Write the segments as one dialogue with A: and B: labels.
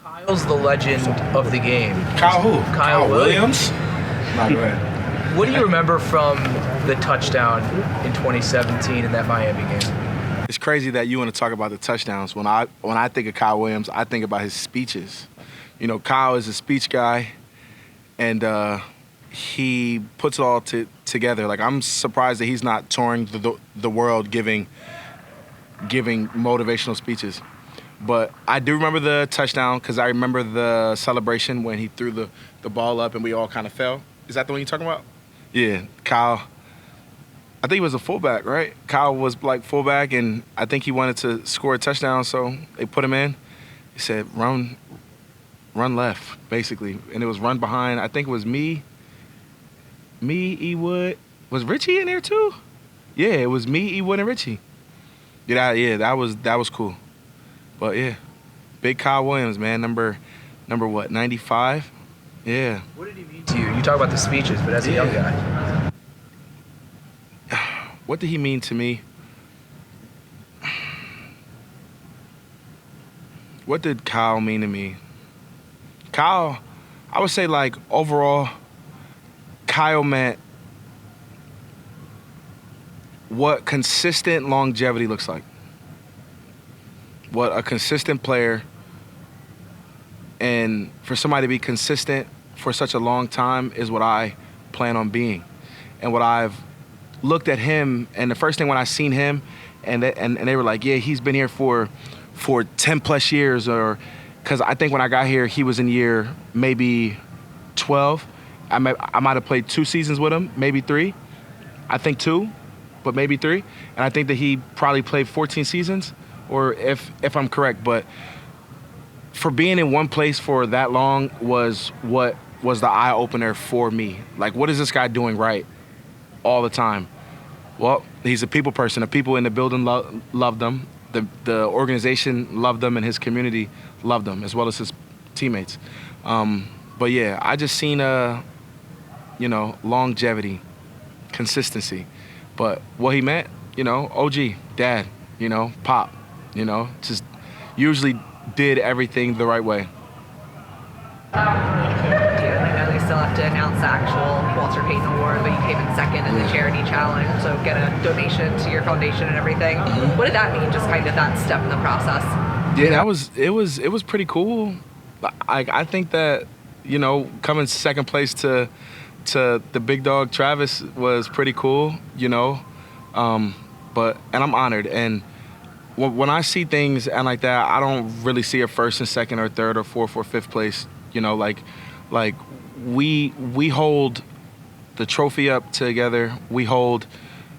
A: Kyle's the legend of the game.
B: Kyle who?
A: Kyle Williams.
B: No, go ahead.
A: What do you remember from the touchdown in 2017 in that Miami game?
C: It's crazy that you want to talk about the touchdowns. When I think of Kyle Williams, I think about his speeches. You know, Kyle is a speech guy, and he puts it all together. Like, I'm surprised that he's not touring the world giving motivational speeches. But I do remember the touchdown because I remember the celebration when he threw the ball up and we all kind of fell. Is that the one you're talking about? Yeah, Kyle. I think he was a fullback, right? Kyle was like fullback, and I think he wanted to score a touchdown, so they put him in. He said, run left, basically. And it was run behind. I think it was me, E. Wood. Was Richie in there too? Yeah, it was me, E. Wood, and Richie. Yeah, that was cool. But yeah, big Kyle Williams, man. Number what? 95. Yeah.
A: What did he mean to you? You talk about the speeches, but as a young guy,
C: what did he mean to me? What did Kyle mean to me? Kyle, I would say, like, overall, Kyle meant what consistent longevity looks like. What a consistent player, and for somebody to be consistent for such a long time is what I plan on being. And what I've looked at him, and the first thing when I seen him, and they were like, yeah, he's been here for 10 plus years, or because I think when I got here, he was in year maybe 12. I might have played 2 seasons with him, maybe 3. I think 2, but maybe 3. And I think that he probably played 14 seasons, or if I'm correct. But for being in one place for that long was what was the eye-opener for me. Like, what is this guy doing right all the time? Well, he's a people person. The people in the building loved him. The organization loved him, and his community loved him, as well as his teammates. But yeah, I just seen longevity, consistency. But what he meant, OG, dad, pop, just usually did everything the right way.
D: I know they still have to announce the actual Walter Payton Award, but you came in second in the charity challenge, so get a donation to your foundation and everything. Mm-hmm. What did that mean, just kind of that step in the process?
C: Yeah, it was pretty cool. I think that, coming second place to the big dog Travis was pretty cool, but I'm honored. And when I see things and like that, I don't really see a first and second or third or fourth or fifth place. Like we hold the trophy up together. We hold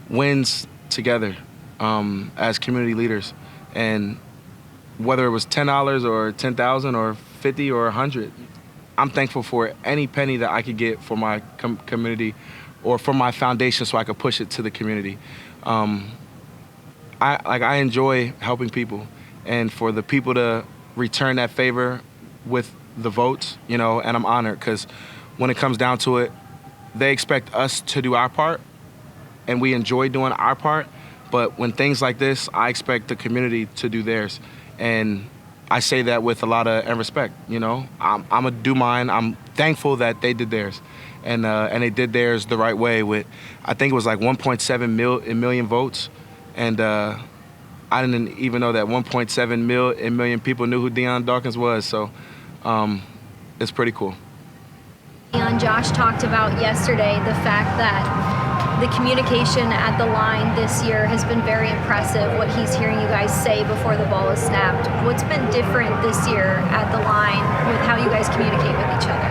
C: wins together as community leaders. And whether it was $10 or $10,000 or 50 or 100, I'm thankful for any penny that I could get for my community or for my foundation, so I could push it to the community. I enjoy helping people, and for the people to return that favor with the votes, and I'm honored, because when it comes down to it, they expect us to do our part, and we enjoy doing our part. But when things like this, I expect the community to do theirs, and I say that with a lot of respect. I'm gonna do mine. I'm thankful that they did theirs, and they did theirs the right way. With, I think it was like 1.7 million votes, and I didn't even know that 1.7 million people knew who Dawkins was. So it's pretty cool.
E: Dion, Josh talked about yesterday the fact that the communication at the line this year has been very impressive, what he's hearing you guys say before the ball is snapped. What's been different this year at the line with how you guys communicate with each
C: other?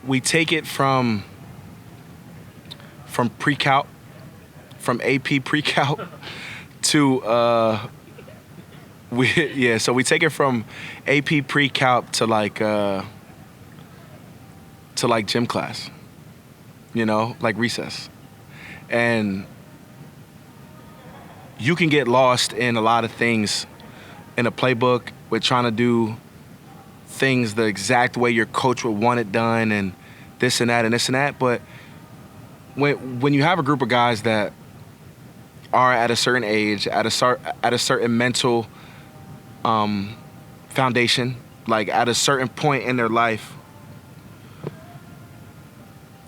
C: We take it from pre-calc, from AP pre-calc to so we take it from AP pre-calc to like gym class, like recess. And you can get lost in a lot of things in a playbook with trying to do things the exact way your coach would want it done, and this and that and this and that. But when you have a group of guys that are at a certain age, at a certain mental foundation, like at a certain point in their life,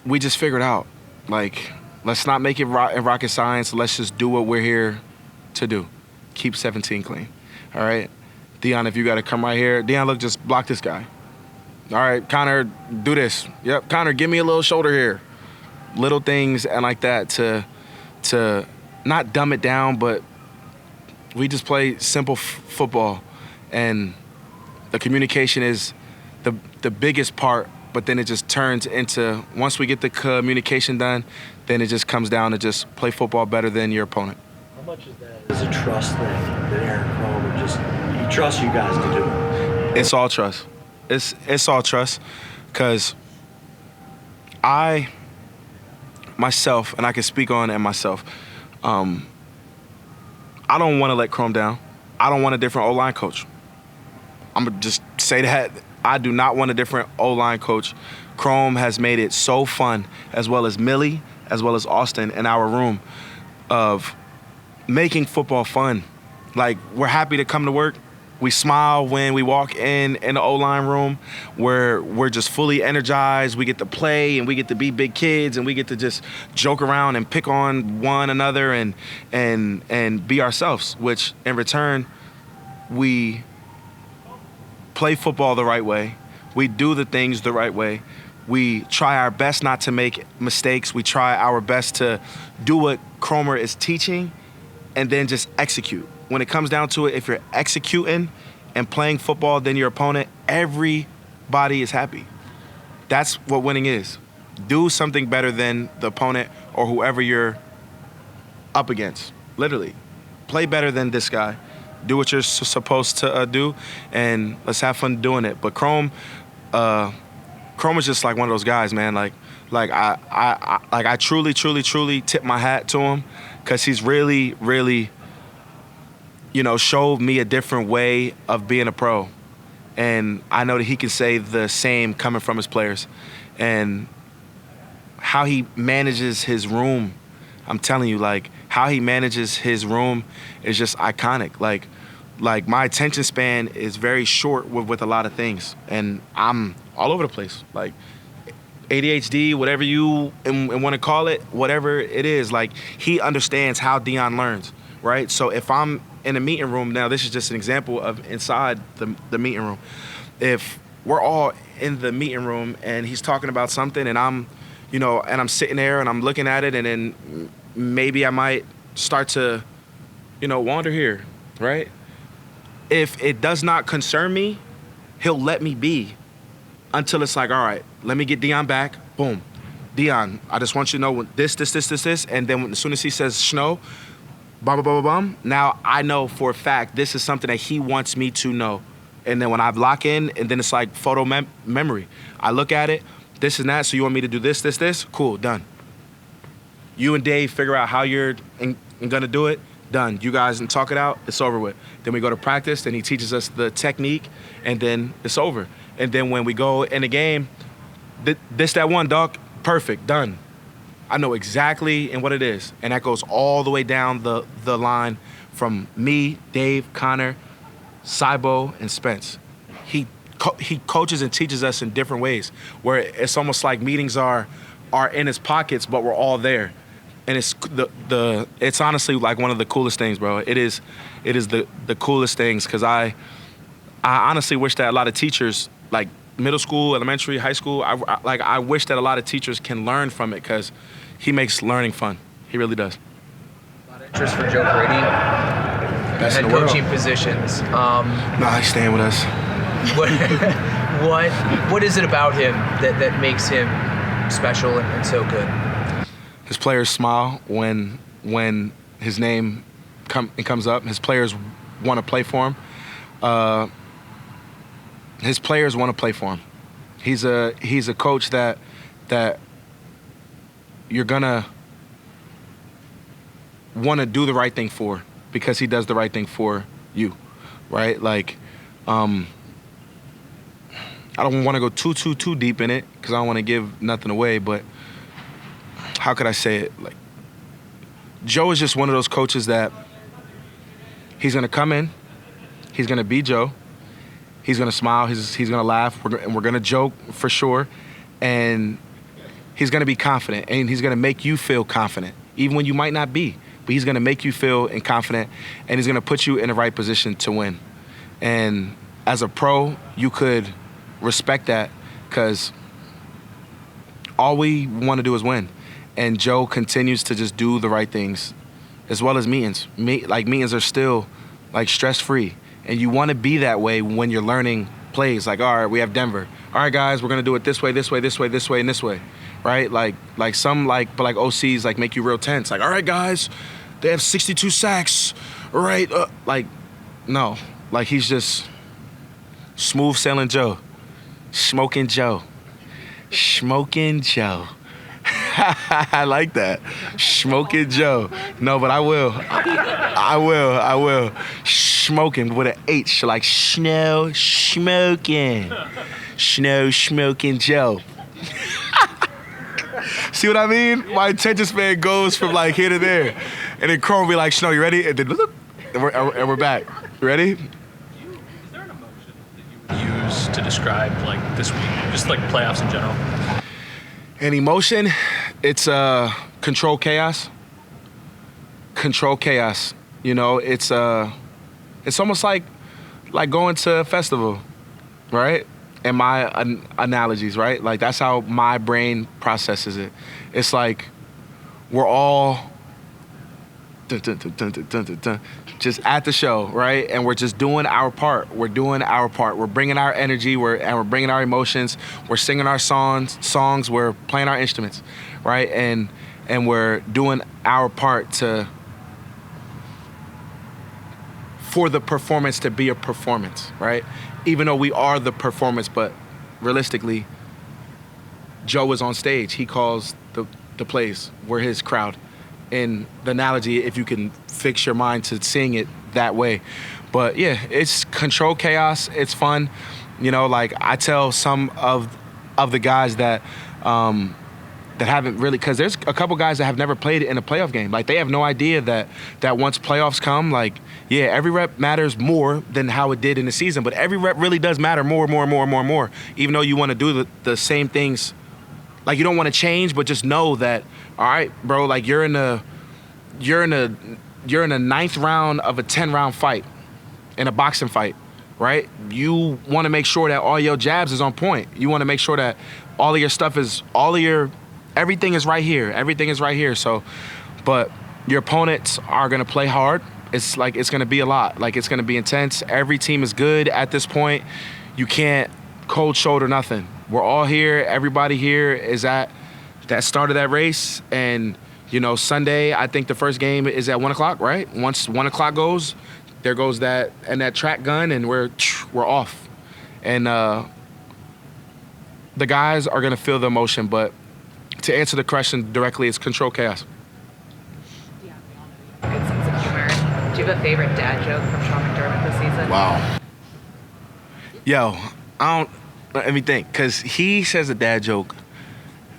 C: we just figured out, like, let's not make it rocket science. Let's just do what we're here to do. Keep 17 clean. All right? Dion, if you got to come right here. Dion, look, just block this guy. All right, Connor, do this. Yep, Connor, give me a little shoulder here. Little things and like that to not dumb it down, but we just play simple football. And the communication is the biggest part, but then it just turns into, once we get the communication done, then it just comes down to just play football better than your opponent.
F: How much is that? Is a trust thing that Aaron Cromer just, he trusts you guys to do it?
C: It's all trust. It's all trust, because I myself, and I can speak on it myself, I don't want to let Cromer down. I don't want a different O-line coach. I'm going to just say that. I do not want a different O-line coach. Cromer has made it so fun, as well as Millie, as well as Austin, in our room, of making football fun. Like, we're happy to come to work. We smile when we walk in the O-line room, where we're just fully energized. We get to play, and we get to be big kids, and we get to just joke around and pick on one another and be ourselves, which in return, we play football the right way. We do the things the right way. We try our best not to make mistakes. We try our best to do what Cromer is teaching and then just execute. When it comes down to it, if you're executing and playing football than your opponent, everybody is happy. That's what winning is. Do something better than the opponent or whoever you're up against. Literally. Play better than this guy. Do what you're supposed to do, and let's have fun doing it. But Cromer's just like one of those guys, man. Like I truly tip my hat to him, because he's really, showed me a different way of being a pro. And I know that he can say the same coming from his players. And how he manages his room, I'm telling you, like, how he manages his room is just iconic. Like my attention span is very short with a lot of things. And I'm all over the place. Like, ADHD, whatever you want to call it, whatever it is, like, he understands how Dion learns, right? So if I'm in a meeting room, now this is just an example of inside the meeting room. If we're all in the meeting room and he's talking about something, and I'm sitting there and I'm looking at it, and then maybe I might start to, wander here, right? If it does not concern me, he'll let me be until it's like, all right, let me get Dion back. Boom. Dion, I just want you to know this, and then as soon as he says schno, bum, now I know for a fact this is something that he wants me to know. And then when I lock in, and then it's like photo memory. I look at it, this and that, so you want me to do this, cool, done. You and Dave figure out how you're gonna do it, done. You guys can talk it out, it's over with. Then we go to practice, then he teaches us the technique, and then it's over. And then when we go in the game, that one, dog, perfect, done. I know exactly and what it is. And that goes all the way down the line from me, Dave, Connor, Cybo, and Spence. He coaches and teaches us in different ways, where it's almost like meetings are in his pockets, but we're all there. And it's honestly like one of the coolest things, bro. It is the coolest things, because I honestly wish that a lot of teachers, like middle school, elementary, high school, I wish that a lot of teachers can learn from it, because he makes learning fun. He really does.
A: A lot of interest for Joe Brady.
C: Best
A: Head
C: in the world.
A: coaching positions.
C: Nah, he's staying with us.
A: What is it about him that makes him special and so good?
C: His players smile when his name comes up. His players want to play for him. His players want to play for him. He's a coach that you're gonna want to do the right thing for, because he does the right thing for you, right? Like, I don't want to go too deep in it, because I don't want to give nothing away, but how could I say it? Like, Joe is just one of those coaches that he's going to come in, he's going to be Joe, he's going to smile, he's going to laugh, and we're going to joke for sure, and he's going to be confident, and he's going to make you feel confident, even when you might not be. But he's going to make you feel confident, and he's going to put you in the right position to win. And as a pro, you could respect that because all we want to do is win. And Joe continues to just do the right things, as well as meetings. Meetings are still stress-free. And you want to be that way when you're learning plays. Like, all right, we have Denver. All right, guys, we're going to do it this way, this way, this way, this way, and this way. Right? Some OCs make you real tense. Like, all right, guys, they have 62 sacks. All right. No. He's just smooth sailing Joe. Smoking Joe. Smoking Joe. I like that. Smoking Joe. No, but I will. I will. Smoking with an H, like snow smoking. Snow smoking Joe. See what I mean? My attention span goes from here to there. And then Cromer will be like, Snow, you ready? And then and we're back. You ready?
G: Is there an emotion that you use to describe this week, just playoffs in general?
C: An emotion, it's control chaos. Control chaos. You know, it's almost like going to a festival, right? And my analogies, right? That's how my brain processes it. It's like we're all just at the show, right? And we're just doing our part. We're doing our part. We're bringing our energy. We're bringing our emotions. We're singing our songs. We're playing our instruments, right? And we're doing our part for the performance to be a performance, right? Even though we are the performance, but realistically, Joe is on stage. He calls the plays. We're his crowd. In the analogy, if you can fix your mind to seeing it that way. But yeah, it's control chaos. It's fun. You know, I tell some of the guys that haven't really, because there's a couple guys that have never played in a playoff game. They have no idea that once playoffs come, every rep matters more than how it did in the season, but every rep really does matter more. Even though you want to do the same things, you don't want to change, but just know that, all right, bro, you're in a 9th round of a 10-round fight, in a boxing fight, right? You want to make sure that all your jabs is on point. You want to make sure that all of your stuff is, everything is right here. Everything is right here. So, but your opponents are going to play hard. It's going to be a lot. It's going to be intense. Every team is good at this point. You can't cold shoulder nothing. We're all here. Everybody here is at that start of that race. And, Sunday, I think the first game is at 1 o'clock, right? Once 1 o'clock goes, there goes that track gun, and we're off. And the guys are going to feel the emotion, but to answer the question directly, it's control chaos.
D: Good sense of humor. Do you have a favorite dad joke from Sean McDermott this season?
C: Wow. Yo, let me think, because he says a dad joke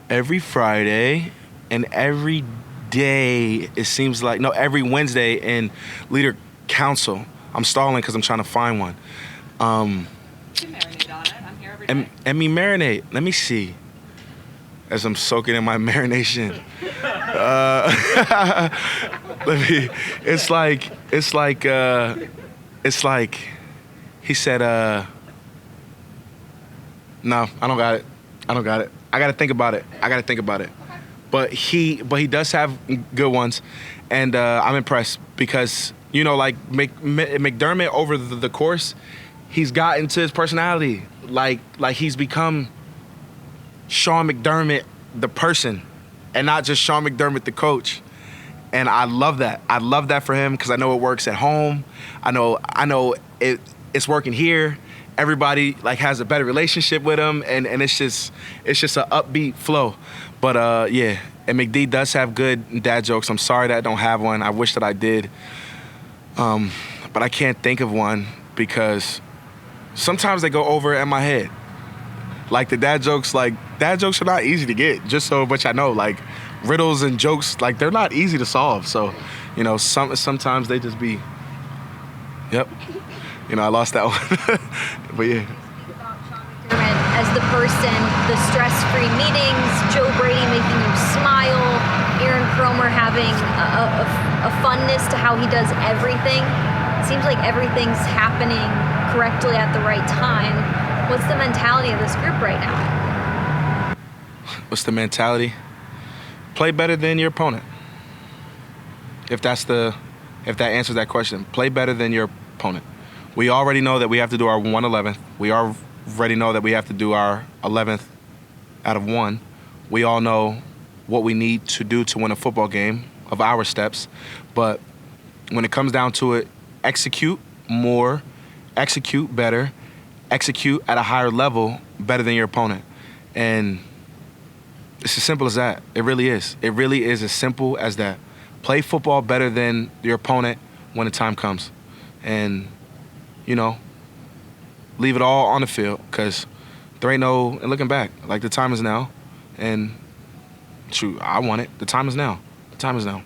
C: every Friday and every day, it seems like, no, every Wednesday in Leader Council. I'm stalling because I'm trying to find one.
D: You can marinate on it. I'm here every day.
C: And me marinate. Let me see. As I'm soaking in my marination. It's like, he said, no, I don't got it. I got to think about it. But he does have good ones. And I'm impressed because, McDermott over the course, he's gotten to his personality. He's become Sean McDermott, the person, and not just Sean McDermott, the coach. And I love that. I love that for him because I know it works at home. I know it's working here. Everybody has a better relationship with him, and it's just an upbeat flow. But yeah, and McD does have good dad jokes. I'm sorry that I don't have one. I wish that I did. But I can't think of one because sometimes they go over in my head. The dad jokes are not easy to get, just so much I know. riddles and jokes, like, they're not easy to solve. So, you know, sometimes they just be, yep. You know, I lost that one. But yeah.
E: As the person, the stress-free meetings, Joe Brady making you smile, Aaron Cromer having a funness to how he does everything. Seems like everything's happening correctly at the right time. What's the mentality of this group right now?
C: What's the mentality? Play better than your opponent. If that answers that question, play better than your opponent. We already know that we have to do our 1/11th. We already know that we have to do our 11th out of 1. We all know what we need to do to win a football game of our steps. But when it comes down to it, execute more, execute better, execute at a higher level better than your opponent. And it's as simple as that. It really is. It really is as simple as that. Play football better than your opponent when the time comes. And, you know, leave it all on the field, because there ain't no, and looking back, like, the time is now. And shoot, I want it. The time is now. The time is now.